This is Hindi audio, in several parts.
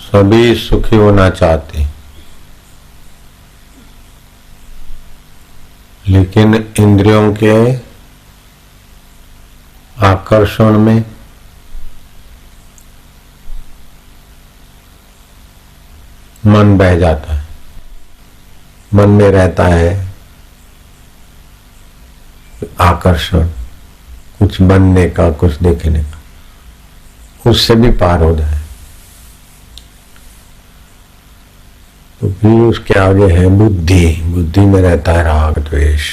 सभी सुखी होना चाहते हैं, लेकिन इंद्रियों के आकर्षण में मन बह जाता है। मन में रहता है आकर्षण, कुछ बनने का, कुछ देखने का, उससे भी पार हो जाए तो फिर उसके आगे है बुद्धि। बुद्धि में रहता है राग द्वेष।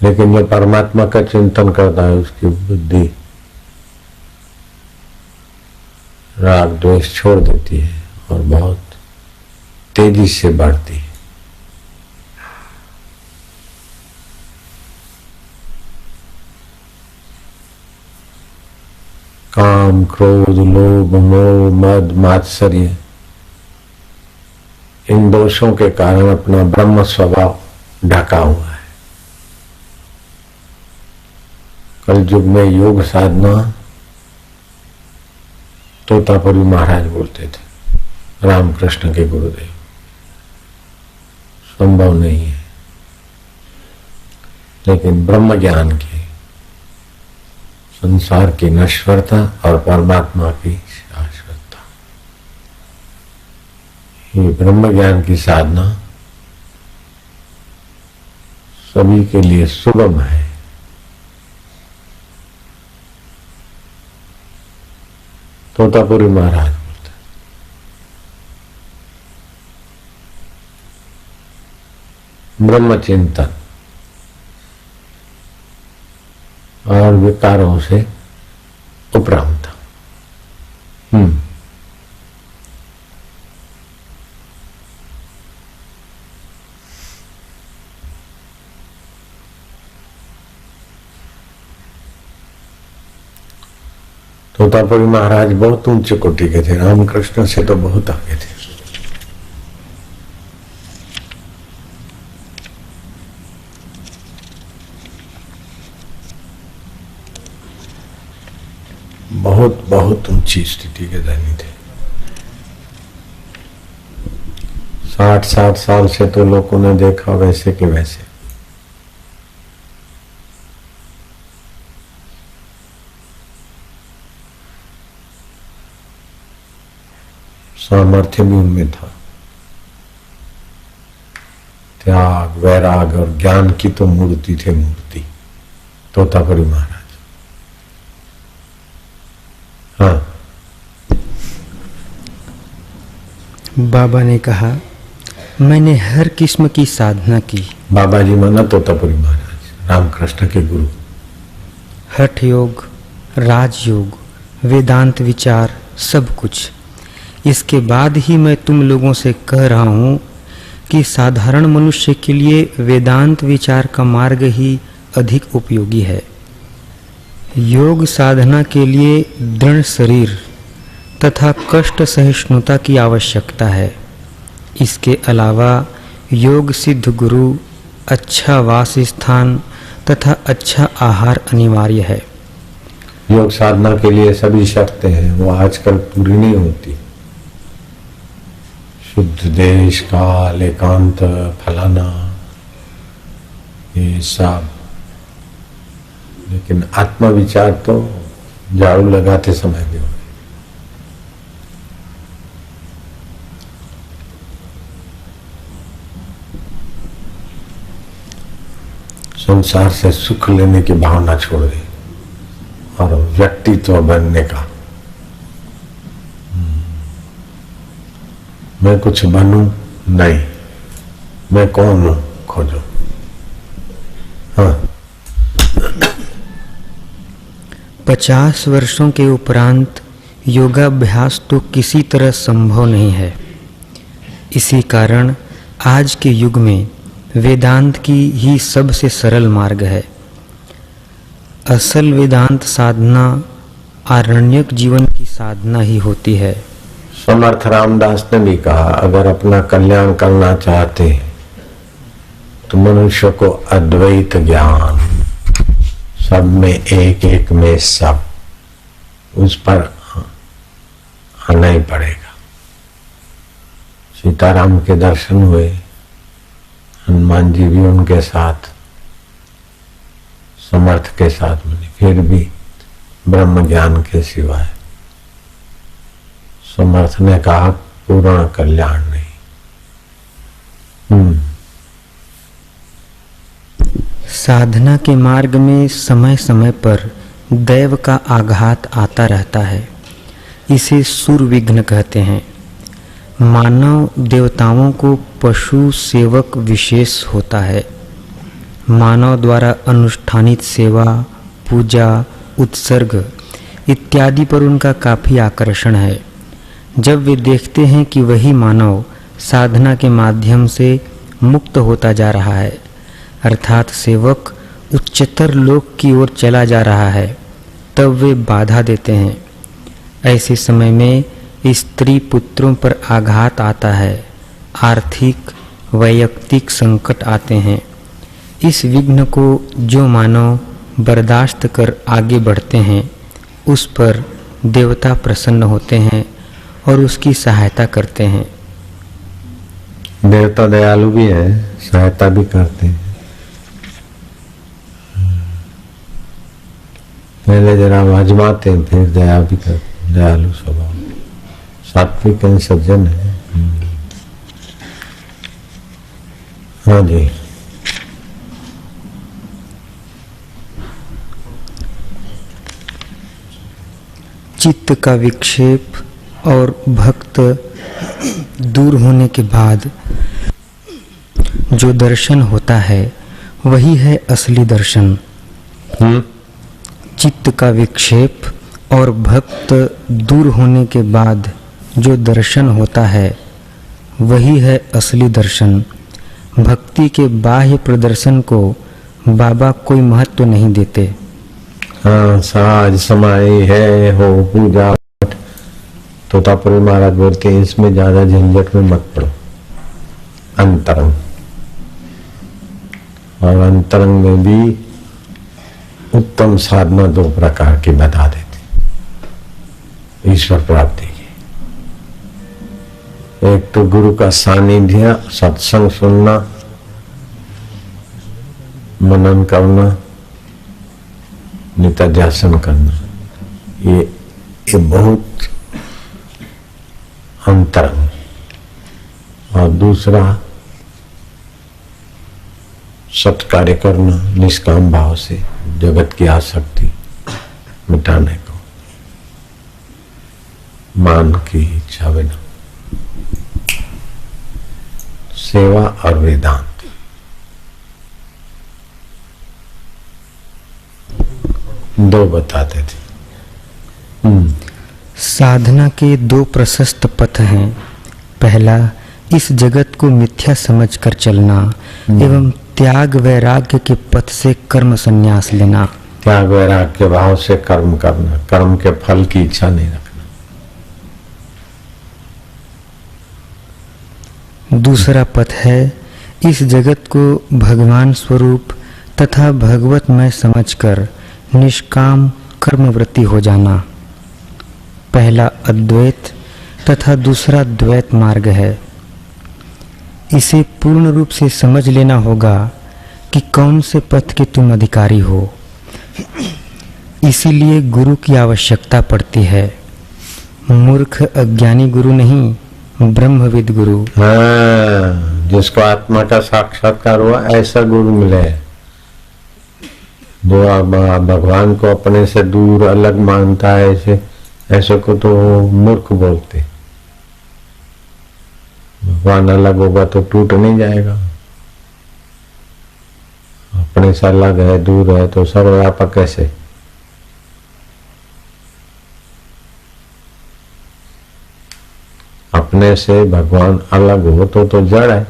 लेकिन जो परमात्मा का चिंतन करता है उसकी बुद्धि राग द्वेष छोड़ देती है और बहुत तेजी से बढ़ती है। काम, क्रोध, लोभ, मोह, मद, मात्सर्य, इन दोषों के कारण अपना ब्रह्म स्वभाव ढका हुआ है। कलयुग में योग साधना तोतापुरी महाराज बोलते थे, रामकृष्ण के गुरुदेव, संभव नहीं है। लेकिन ब्रह्म ज्ञान की, संसार की नश्वरता और परमात्मा की शाश्वतता, ये ब्रह्म ज्ञान की साधना सभी के लिए सुगम है। तोतापुरी महाराज बोलते, ब्रह्म चिंतन और विकारों से उपरांत। तोतापुरी महाराज बहुत ऊंचे कोटि के थे, रामकृष्ण से तो बहुत आगे थे। बहुत बहुत ऊंची स्थिति के धनी थे। 60-60 साल से तो लोगों ने देखा वैसे के वैसे। सामर्थ्य भी उनमें था। त्याग, वैराग और ज्ञान की तो मूर्ति थे, मूर्ति तोतापुरी महाराज। हाँ, बाबा ने कहा, मैंने हर किस्म की साधना की। बाबा जी माना तोतापुरी महाराज, रामकृष्ण के गुरु। हठ योग, राजयोग, वेदांत विचार, सब कुछ। इसके बाद ही मैं तुम लोगों से कह रहा हूँ कि साधारण मनुष्य के लिए वेदांत विचार का मार्ग ही अधिक उपयोगी है। योग साधना के लिए दृढ़ शरीर तथा कष्ट सहिष्णुता की आवश्यकता है। इसके अलावा योग सिद्ध गुरु, अच्छा वास स्थान तथा अच्छा आहार अनिवार्य है। योग साधना के लिए सभी शर्तें हैं, वो आजकल पूरी नहीं होती। शुद्ध देश, काल, एकांत, फलाना, ये सब। लेकिन आत्मविचार तो झाड़ू लगाते समय भी हो। संसार से सुख लेने की भावना छोड़ दी और व्यक्तित्व बनने का, मैं कुछ बनूं नहीं, मैं कौन हूं खोजो। हाँ, 50 वर्षों के उपरांत योगाभ्यास तो किसी तरह संभव नहीं है। इसी कारण आज के युग में वेदांत की ही सबसे सरल मार्ग है। असल वेदांत साधना आरण्यक जीवन की साधना ही होती है। समर्थ रामदास ने भी कहा, अगर अपना कल्याण करना चाहते तो मनुष्य को अद्वैत ज्ञान, सब में एक, एक में सब, उस पर आना ही पड़ेगा। सीताराम के दर्शन हुए, हनुमान जी भी उनके साथ समर्थ के साथ मिले, फिर भी ब्रह्म ज्ञान के सिवाय समर्थ ने कहा पूर्ण कल्याण नहीं। साधना के मार्ग में समय समय पर दैव का आघात आता रहता है। इसे सुरविघ्न कहते हैं। मानव देवताओं को पशु सेवक विशेष होता है। मानव द्वारा अनुष्ठानित सेवा, पूजा, उत्सर्ग इत्यादि पर उनका काफी आकर्षण है। जब वे देखते हैं कि वही मानव साधना के माध्यम से मुक्त होता जा रहा है, अर्थात सेवक उच्चतर लोक की ओर चला जा रहा है, तब वे बाधा देते हैं। ऐसे समय में स्त्री पुत्रों पर आघात आता है, आर्थिक वैयक्तिक संकट आते हैं। इस विघ्न को जो मानव बर्दाश्त कर आगे बढ़ते हैं, उस पर देवता प्रसन्न होते हैं और उसकी सहायता करते हैं। देवता दयालु भी है, सहायता भी करते हैं। पहले जरा आजमाते हैं, फिर दया भी करते, दयालु स्वभाव, सात्विक सज्जन है। हाँ जी। चित्त का विक्षेप और भक्त दूर होने के बाद जो दर्शन होता है वही है असली दर्शन। चित्त का विक्षेप और भक्त दूर होने के बाद जो दर्शन होता है वही है असली दर्शन। भक्ति के बाह्य प्रदर्शन को बाबा कोई महत्व नहीं देते। हाँ, साज समाई है हो पूजा, तोतापुरी महाराज बोलते हैं इसमें ज्यादा झंझट में मत पड़ो। अंतरंग, और अंतरंग में भी उत्तम साधना दो प्रकार की बता देते ईश्वर प्राप्ति की। एक तो गुरु का सानिध्य, सत्संग सुनना, मनन करना, नित्यासन करना, ये बहुत अंतरंग। और दूसरा सत्कार्य करना निष्काम भाव से, जगत की आसक्ति मिटाने को, मान की इच्छा बिना, सेवा और वेदांत। दो बताते थे। साधना के दो प्रशस्त पथ हैं। पहला इस जगत को मिथ्या समझकर चलना एवं त्याग वैराग्य के पथ से कर्म संन्यास लेना। त्याग वैराग्य के भाव से कर्म करना, कर्म के फल की इच्छा नहीं रखना। दूसरा पथ है इस जगत को भगवान स्वरूप तथा भगवतमय समझकर निष्काम कर्मवृत्ति हो जाना। पहला अद्वैत तथा दूसरा द्वैत मार्ग है। इसे पूर्ण रूप से समझ लेना होगा कि कौन से पथ के तुम अधिकारी हो। इसीलिए गुरु की आवश्यकता पड़ती है। मूर्ख अज्ञानी गुरु नहीं, ब्रह्मविद गुरु। हाँ, जिसको आत्मा का साक्षात्कार हुआ ऐसा गुरु मिले। जो भगवान को अपने से दूर अलग मानता है, ऐसे को तो मूर्ख बोलते। भगवान अलग होगा तो टूट नहीं जाएगा। अपने से अलग है, दूर है तो सर्वव्यापक कैसे? अपने से भगवान अलग हो तो जड़ है।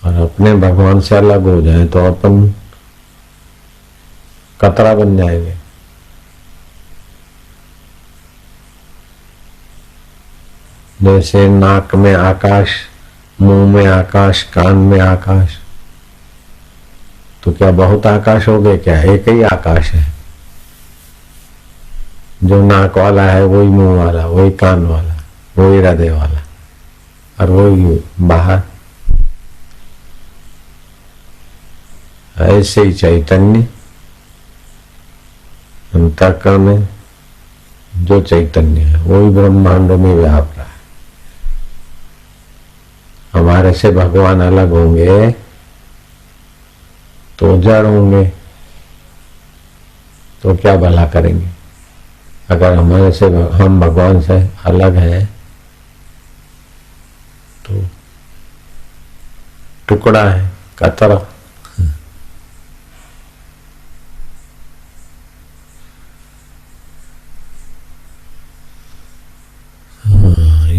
और अपने भगवान से अलग हो जाए तो अपन कतरा बन जाएंगे। जैसे नाक में आकाश, मुंह में आकाश, कान में आकाश, तो क्या बहुत आकाश हो गए? क्या एक ही आकाश है? जो नाक वाला है वही मुंह वाला, वही कान वाला, वही हृदय वाला, और वही बाहर। ऐसे ही चैतन्य अंतःकरण में जो चैतन्य है वही ब्रह्मांड में व्याप रहा है। हमारे से भगवान अलग होंगे तो जड़ होंगे, तो क्या भला करेंगे? अगर हमारे से हम भगवान से अलग हैं तो टुकड़ा है, कतरा।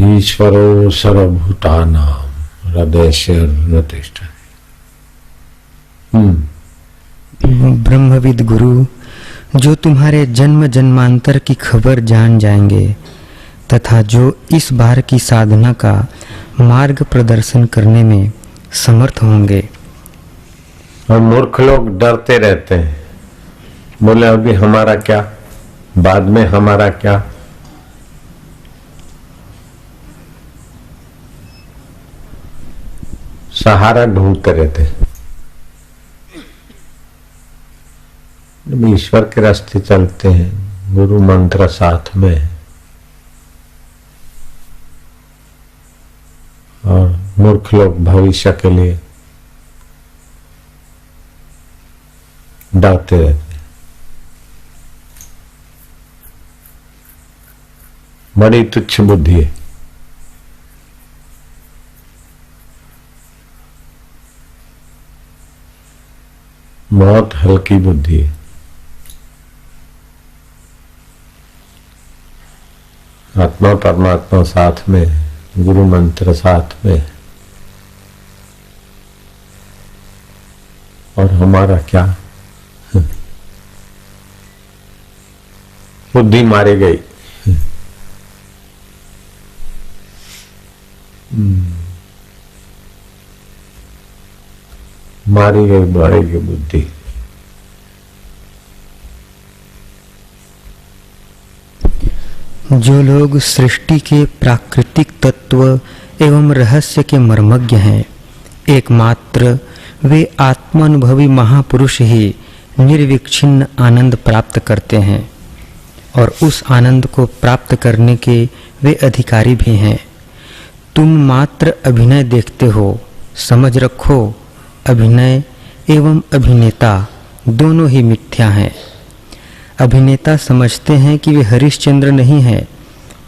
ईश्वरो सर्वभूतानां हृदयेषु तिष्ठति। ब्रह्मविद गुरु जो तुम्हारे जन्म जन्मांतर की खबर जान जाएंगे तथा जो इस बार की साधना का मार्ग प्रदर्शन करने में समर्थ होंगे। और मूर्ख लोग डरते रहते हैं, बोले अभी हमारा क्या, बाद में हमारा क्या। सहारा ढूंढते रहते हैं। जब ईश्वर के रास्ते चलते हैं, गुरु मंत्र साथ में है, और मूर्ख लोग भविष्य के लिए डरते रहते हैं। बड़ी तुच्छ बुद्धि है। बहुत हल्की बुद्धि है। आत्मा परमात्मा साथ में, गुरु मंत्र साथ में, और हमारा क्या। बुद्धि मारी गई। मारी गई, बढ़ेगी बुद्धि। जो लोग सृष्टि के प्राकृतिक तत्व एवं रहस्य के मर्मज्ञ हैं, एकमात्र वे आत्मानुभवी महापुरुष ही निर्विच्छिन्न आनंद प्राप्त करते हैं और उस आनंद को प्राप्त करने के वे अधिकारी भी हैं। तुम मात्र अभिनय देखते हो, समझ रखो अभिनय एवं अभिनेता दोनों ही मिथ्या हैं। अभिनेता समझते हैं कि वे हरिश्चंद्र नहीं हैं,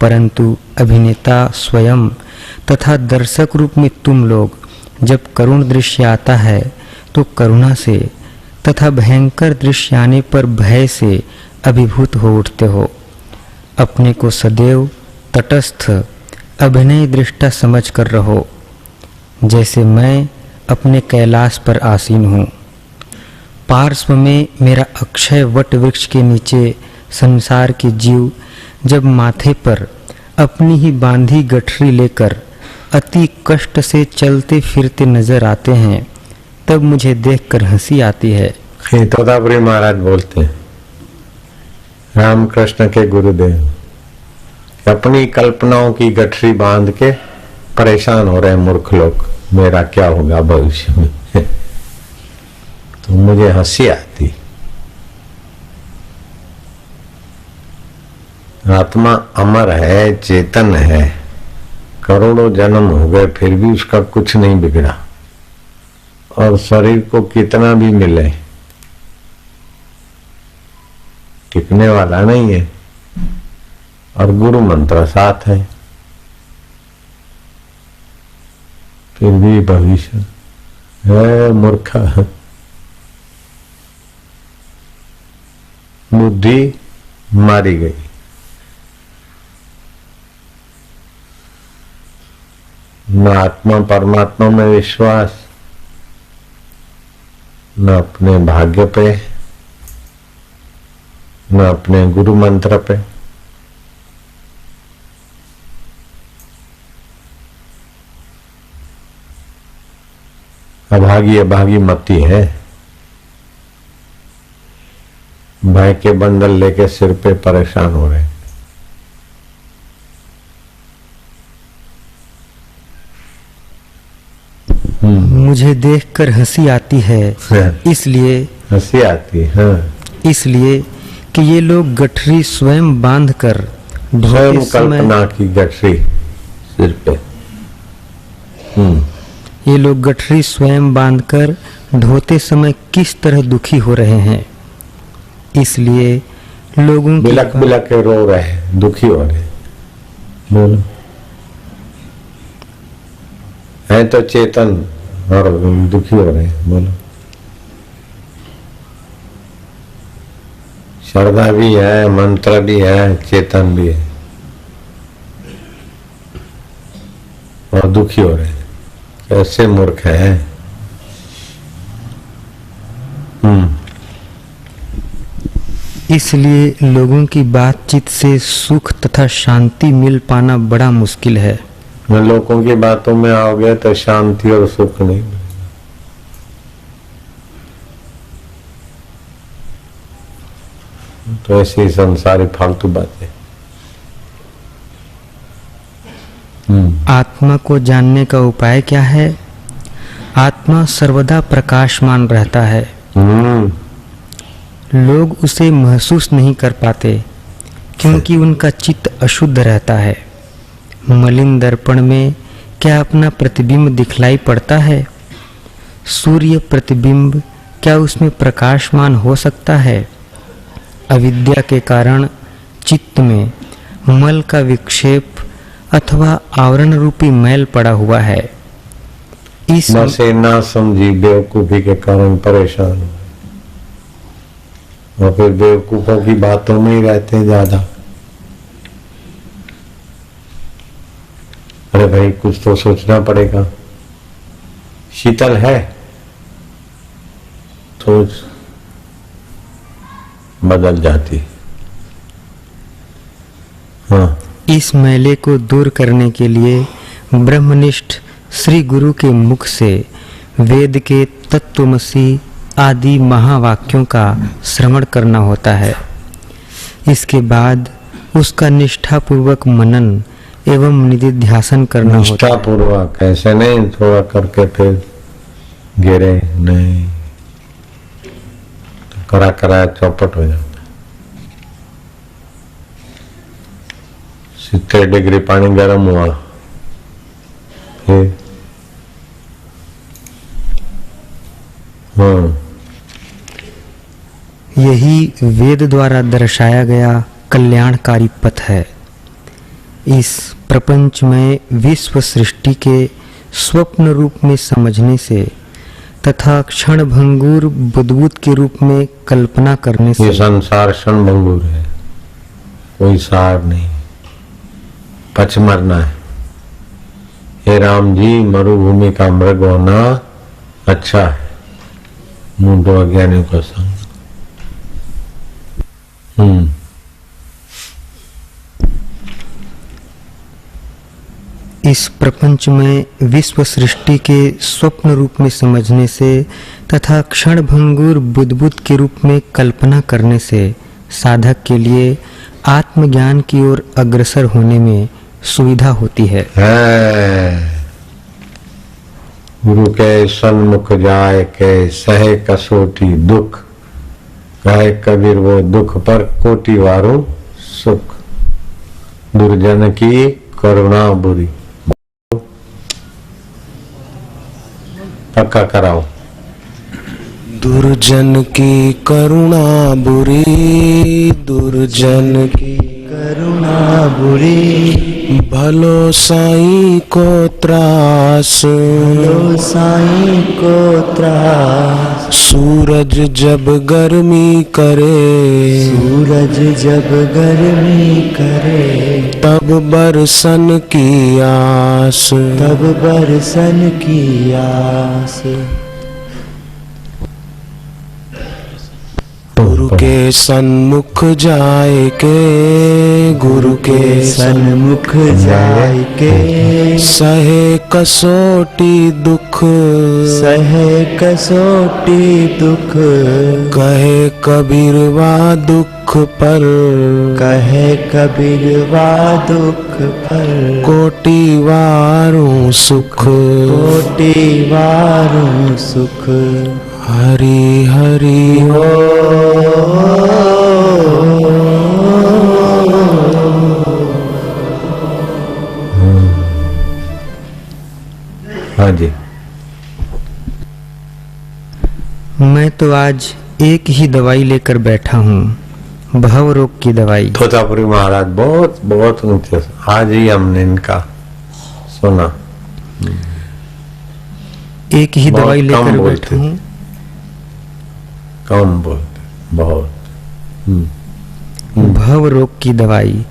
परंतु अभिनेता स्वयं तथा दर्शक रूप में तुम लोग जब करुण दृश्य आता है तो करुणा से तथा भयंकर दृश्य आने पर भय से अभिभूत हो उठते हो। अपने को सदैव तटस्थ अभिनय दृष्टा समझ कर रहो, जैसे मैं अपने कैलाश पर आसीन हूँ। पार्श्व में मेरा अक्षय वट वृक्ष के नीचे संसार के जीव जब माथे पर अपनी ही बांधी गठरी लेकर अति कष्ट से चलते फिरते नजर आते हैं, तब मुझे देखकर हंसी आती है। तोतापुरी महाराज बोलते हैं, रामकृष्ण के गुरुदेव अपनी कल्पनाओं की गठरी बांध के परेशान हो रहे हैं मूर्ख लोग, मेरा क्या होगा भविष्य में। तो मुझे हंसी आती। आत्मा अमर है, चेतन है, करोड़ों जन्म हो गए फिर भी उसका कुछ नहीं बिगड़ा, और शरीर को कितना भी मिले टिकने वाला नहीं है, और गुरु मंत्र साथ है, फिर भी भविष्य है। मूर्ख बुद्धि मारी गई। न आत्मा परमात्मा में विश्वास, न अपने भाग्य पे, न अपने गुरु मंत्र पे। अभागी अभागी मती है। भय के बंडल लेके सिर पे परेशान हो रहे। मुझे देखकर हंसी आती है, इसलिए हंसी आती है, इसलिए कि ये लोग गठरी स्वयं बांधकर स्वयं कल्पना की गठरी सिर पे। ये लोग गठरी स्वयं बांधकर ढोते समय किस तरह दुखी हो रहे हैं। इसलिए लोगों बिलक बिलक के रो रहे हैं, दुखी हो रहे हैं। बोलो, है तो चेतन और दुखी हो रहे हैं। बोलो, श्रद्धा भी है, मंत्र भी है, चेतन भी है और दुखी हो रहे हैं। कैसे मूर्ख है। इसलिए लोगों की बातचीत से सुख तथा शांति मिल पाना बड़ा मुश्किल है। लोगों की बातों में आओगे तो शांति और सुख नहीं। तो ऐसी संसारी फालतू बातें। आत्मा को जानने का उपाय क्या है? आत्मा सर्वदा प्रकाशमान रहता है। लोग उसे महसूस नहीं कर पाते क्योंकि उनका चित्त अशुद्ध रहता है। मलिन दर्पण में क्या अपना प्रतिबिंब दिखलाई पड़ता है? सूर्य प्रतिबिंब क्या उसमें प्रकाशमान हो सकता है? अविद्या के कारण चित्त में मल का विक्षेप अथवा आवरण रूपी मैल पड़ा हुआ है। इस से ना समझी बेवकूफी के कारण परेशान और फिर बेवकूफों की बातों में ही रहते हैं ज्यादा। अरे भाई कुछ तो सोचना पड़ेगा। शीतल है तो बदल जाती। हाँ, इस मैले को दूर करने के लिए ब्रह्मनिष्ठ श्री गुरु के मुख से वेद के तत्वमसि आदि महावाक्यों का श्रवण करना होता है। इसके बाद उसका निष्ठापूर्वक मनन एवं निधिध्यासन करना होता है। निष्ठापूर्वक ऐसे नहीं थोड़ा करके फिर गिरे नहीं तो करा कराया चौपट हो जाता। 70 डिग्री पानी गर्म हुआ फिर यही वेद द्वारा दर्शाया गया कल्याणकारी पथ है। इस प्रपंच में विश्व सृष्टि के स्वप्न रूप में समझने से तथा क्षण भंगुर बुद्बुद के रूप में कल्पना करने से। ये संसार क्षण भंगुर है, कोई सार नहीं, पच मरना है। हे राम जी, मरुभूमि का मृग होना अच्छा है, मूढ़ों अज्ञानियों का संग। इस प्रपंच में विश्व सृष्टि के स्वप्न रूप में समझने से तथा क्षण भंगुर बुद्बुद के रूप में कल्पना करने से साधक के लिए आत्मज्ञान की ओर अग्रसर होने में सुविधा होती है। गुरु के सन्मुख जाए के सहे कसोटी दुख, कहे कबीर वो दुख पर कोटि वारो सुख, दुर्जन की करुणा बुरी। पक्का कराओ। दुर्जन की करुणा बुरी, दुर्जन की करुणा बुरी, भलो साईं को त्रास, भलो साईं को त्रास। सूरज जब गर्मी करे, सूरज जब गर्मी करे, तब बरसन की आस, तब बरसन की आस। गुरु के सन्मुख जाए के, गुरु के सन्मुख जाए के, सहे कसोटी दुख, सहे कसोटी दुख, कहे कबीरवा दुख पर, कहे कबीरवा दुख पर, कोटि वारों सुख, कोटि वारों सुख। हरि हरि हो। हाँ जी। मैं तो आज एक ही दवाई लेकर बैठा हूँ, भव रोग की दवाई। तोतापुरी महाराज बहुत बहुत ऊंचे, आज ही हमने इनका सुना। एक ही बहुत दवाई कम लेकर बोलते बैठा हूँ, कम बोलते बहुत। भव रोग की दवाई।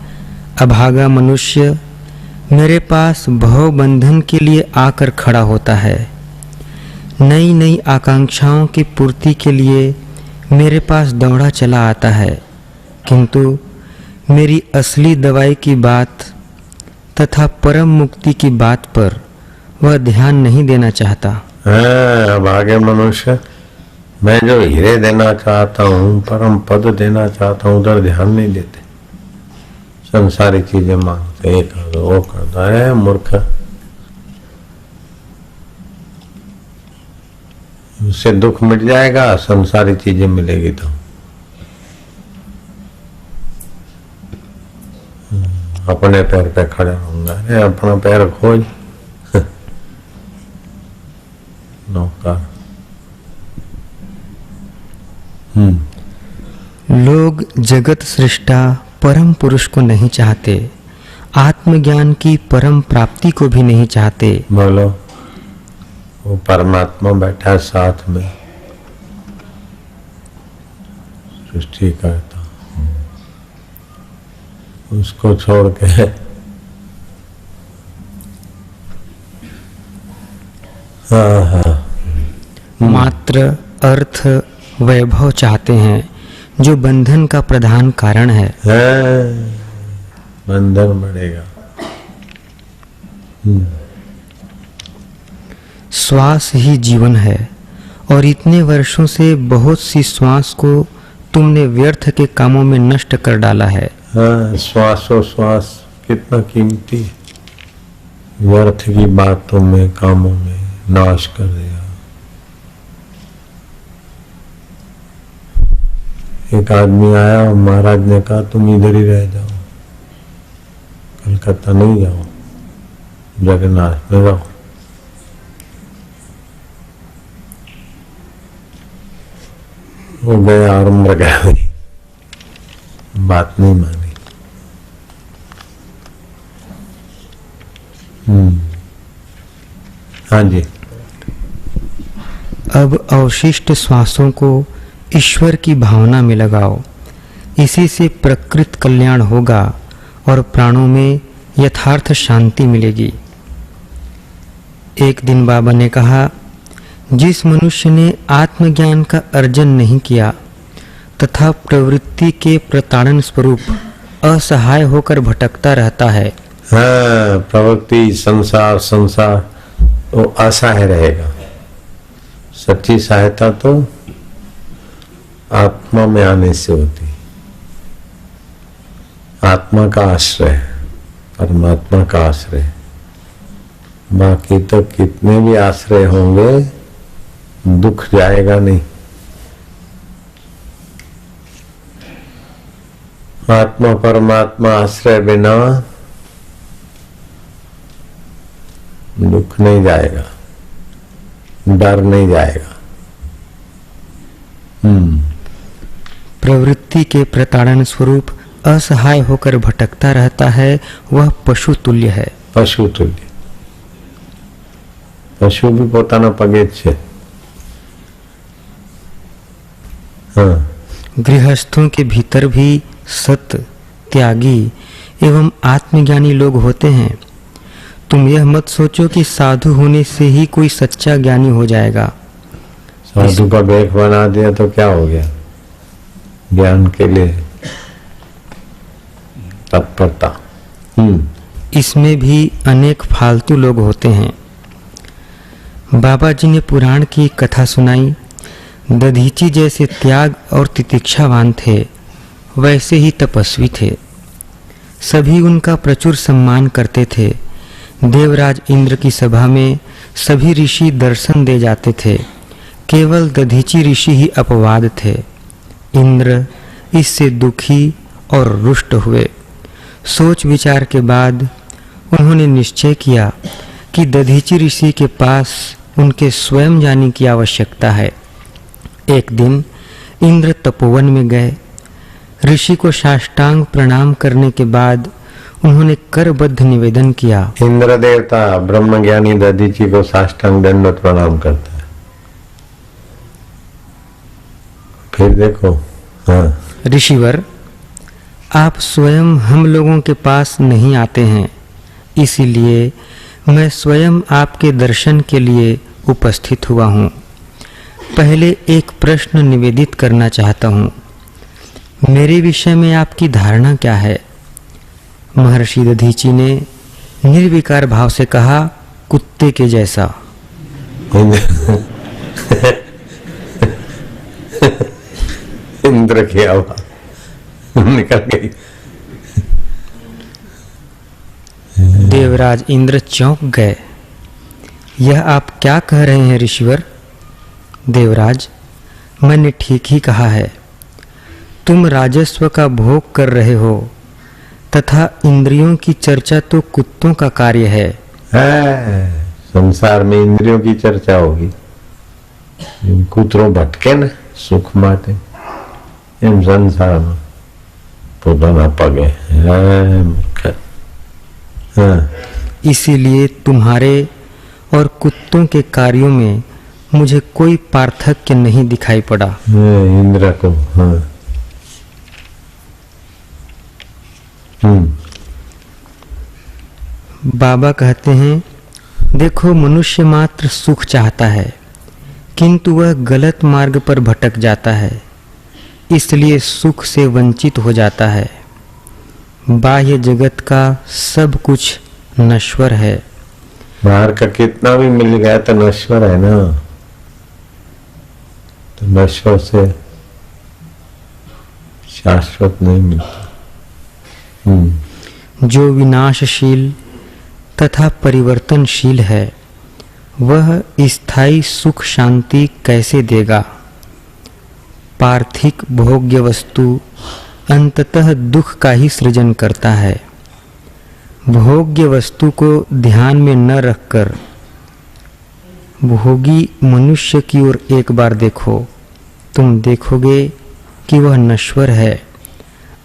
अभागा मनुष्य मेरे पास भव बंधन के लिए आकर खड़ा होता है। नई नई आकांक्षाओं की पूर्ति के लिए मेरे पास दौड़ा चला आता है, किंतु मेरी असली दवाई की बात तथा परम मुक्ति की बात पर वह ध्यान नहीं देना चाहता। भाग्य मनुष्य, मैं जो हीरे देना चाहता हूँ, परम पद देना चाहता हूँ, उधर ध्यान नहीं देते। संसारी चीजें मांगते, ये कर दो वो कर दो। है मूर्ख, उससे दुख मिट जाएगा, संसारी चीजें मिलेगी तो। अपने पैर पे खड़े होंगे। अरे अपना पैर खोज नौकर। लोग जगत सृष्टा परम पुरुष को नहीं चाहते, आत्मज्ञान की परम प्राप्ति को भी नहीं चाहते। बोलो, वो परमात्मा बैठा साथ में, सृष्टि करता, उसको छोड़ के मात्र अर्थ वैभव चाहते हैं, जो बंधन का प्रधान कारण है। बंधन बढ़ेगा। श्वास ही जीवन है, और इतने वर्षों से बहुत सी श्वास को तुमने व्यर्थ के कामों में नष्ट कर डाला है। श्वासोश्वास कितना कीमती है, व्यर्थ की बातों में कामों में नाश कर दिया। एक आदमी आया और महाराज ने कहा तुम इधर ही रह जाओ, कलकत्ता नहीं जाओ, जगन्नाथ में जाओ। वो गया और मर गया, बात नहीं मानी। हाँ जी। अब अवशिष्ट श्वासों को ईश्वर की भावना में लगाओ, इसी से प्रकृत कल्याण होगा और प्राणों में यथार्थ शांति मिलेगी। एक दिन बाबा ने कहा, जिस मनुष्य ने आत्मज्ञान का अर्जन नहीं किया तथा प्रवृत्ति के प्रताड़न स्वरूप असहाय होकर भटकता रहता है। हाँ, प्रवृत्ति संसार वो असहाय रहेगा। सच्ची सहायता तो आत्मा में आने से होती, आत्मा का आश्रय, परमात्मा का आश्रय। बाकी तो कितने भी आश्रय होंगे, दुख जाएगा नहीं। आत्मा परमात्मा आश्रय बिना दुख नहीं जाएगा, डर नहीं जाएगा। प्रवृत्ति के प्रताड़न स्वरूप असहाय होकर भटकता रहता है, वह पशु तुल्य है। पशु तुल्य। पशु भी पोताना पगे छे। हाँ। गृहस्थों के भीतर भी सत, त्यागी एवं आत्मज्ञानी लोग होते हैं। तुम यह मत सोचो कि साधु होने से ही कोई सच्चा ज्ञानी हो जाएगा। साधु का बेख बना दिया तो क्या हो गया? ज्ञान के लिए तत्परता। इसमें भी अनेक फालतू लोग होते हैं। बाबा जी ने पुराण की कथा सुनाई। दधीची जैसे त्याग और तितिक्षावान थे, वैसे ही तपस्वी थे। सभी उनका प्रचुर सम्मान करते थे। देवराज इंद्र की सभा में सभी ऋषि दर्शन दे जाते थे, केवल दधीची ऋषि ही अपवाद थे। इंद्र इससे दुखी और रुष्ट हुए। सोच विचार के बाद उन्होंने निश्चय किया कि दधीची ऋषि के पास उनके स्वयं जाने की आवश्यकता है। एक दिन इंद्र तपोवन में गए। ऋषि को साष्टांग प्रणाम करने के बाद उन्होंने करबद्ध निवेदन किया। इंद्र देवता ब्रह्मज्ञानी दधीची को साष्टांग दंडवत प्रणाम करता है। फिर देखो, हाँ, ऋषिवर, आप स्वयं हम लोगों के पास नहीं आते हैं, इसीलिए मैं स्वयं आपके दर्शन के लिए उपस्थित हुआ हूँ। पहले एक प्रश्न निवेदित करना चाहता हूँ। मेरे विषय में आपकी धारणा क्या है? महर्षि दधीची ने निर्विकार भाव से कहा, कुत्ते के जैसा। इंद्र की आवाज निकल गई। देवराज इंद्र चौंक गए। यह आप क्या कह रहे हैं ऋषिवर? देवराज, मैंने ठीक ही कहा है। तुम राजस्व का भोग कर रहे हो तथा इंद्रियों की चर्चा तो कुत्तों का कार्य है। संसार में इंद्रियों की चर्चा होगी। कूतरो भटके न सुख माटे, एम संसार में पोताना पगे। इसीलिए तुम्हारे और कुत्तों के कार्यों में मुझे कोई पार्थक्य नहीं दिखाई पड़ा। इंद्र को, बाबा कहते हैं, देखो, मनुष्य मात्र सुख चाहता है, किंतु वह गलत मार्ग पर भटक जाता है, इसलिए सुख से वंचित हो जाता है। बाह्य जगत का सब कुछ नश्वर है। बाहर का कितना भी मिल गया तो नश्वर है ना, तो नश्वर से शाश्वत नहीं मिलता। जो विनाशशील तथा परिवर्तनशील है, वह स्थायी सुख शांति कैसे देगा? पार्थिक भोग्य वस्तु अंततः दुख का ही सृजन करता है। भोग्य वस्तु को ध्यान में न रखकर भोगी मनुष्य की ओर एक बार देखो, तुम देखोगे कि वह नश्वर है।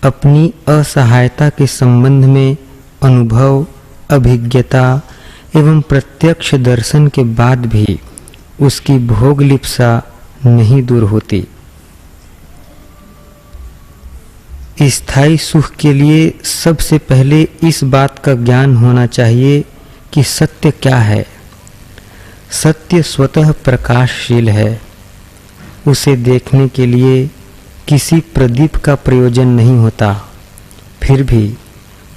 अपनी असहायता के संबंध में अनुभव, अभिज्ञता एवं प्रत्यक्ष दर्शन के बाद भी उसकी भोग लिप्सा नहीं दूर होती। स्थायी सुख के लिए सबसे पहले इस बात का ज्ञान होना चाहिए कि सत्य क्या है। सत्य स्वतः प्रकाशशील है। उसे देखने के लिए किसी प्रदीप का प्रयोजन नहीं होता। फिर भी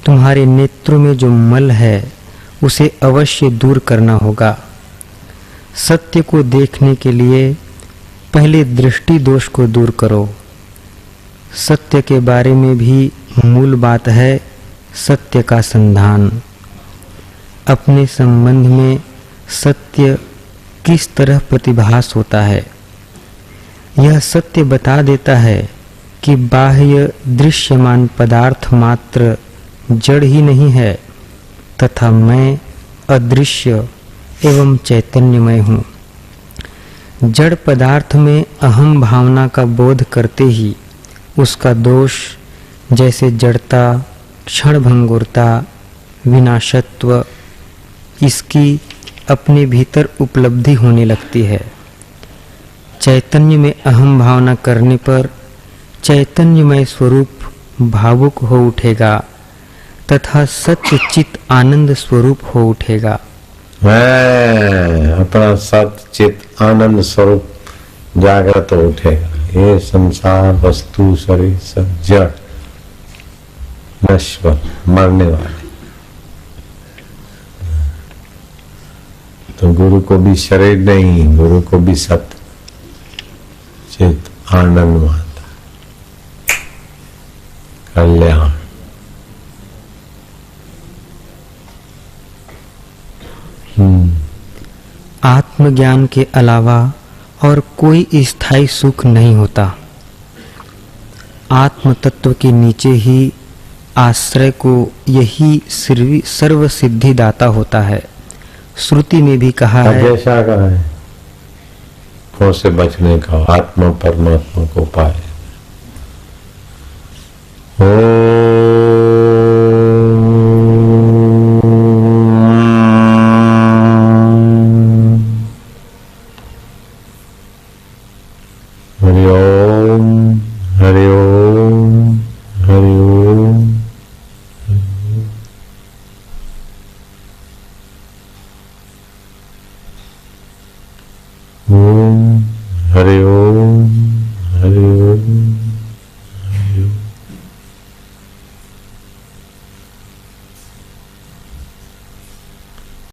तुम्हारे नेत्रों में जो मल है उसे अवश्य दूर करना होगा। सत्य को देखने के लिए पहले दृष्टि दोष को दूर करो। सत्य के बारे में भी मूल बात है सत्य का संधान। अपने संबंध में सत्य किस तरह प्रतिभास होता है, यह सत्य बता देता है कि बाह्य दृश्यमान पदार्थ मात्र जड़ ही नहीं है तथा मैं अदृश्य एवं चैतन्यमय हूँ। जड़ पदार्थ में अहम भावना का बोध करते ही उसका दोष जैसे जड़ता, क्षणभंगुरता, विनाशत्व, इसकी अपने भीतर उपलब्धि होने लगती है। चैतन्य में अहम भावना करने पर चैतन्यमय स्वरूप भावुक हो उठेगा तथा सत्य चित आनंद स्वरूप हो उठेगा। अपना सत्य चित आनंद स्वरूप जागृत हो उठेगा। ये संसार वस्तु शरीर सब जड़ नश्वर मरने वाले। तो गुरु को भी शरीर नहीं, गुरु को भी सत्य चित आनंद माता कल्याण। आत्मज्ञान के अलावा और कोई स्थायी सुख नहीं होता। आत्म तत्व के नीचे ही आश्रय को यही सर्व सिद्धि दाता होता है। श्रुति में भी कहा है, जैसा का है खो से बचने का आत्मा परमात्मा को पाए। हरि ओम हरि ओम हरि ओम। ओम हरि ओम हरि ओम।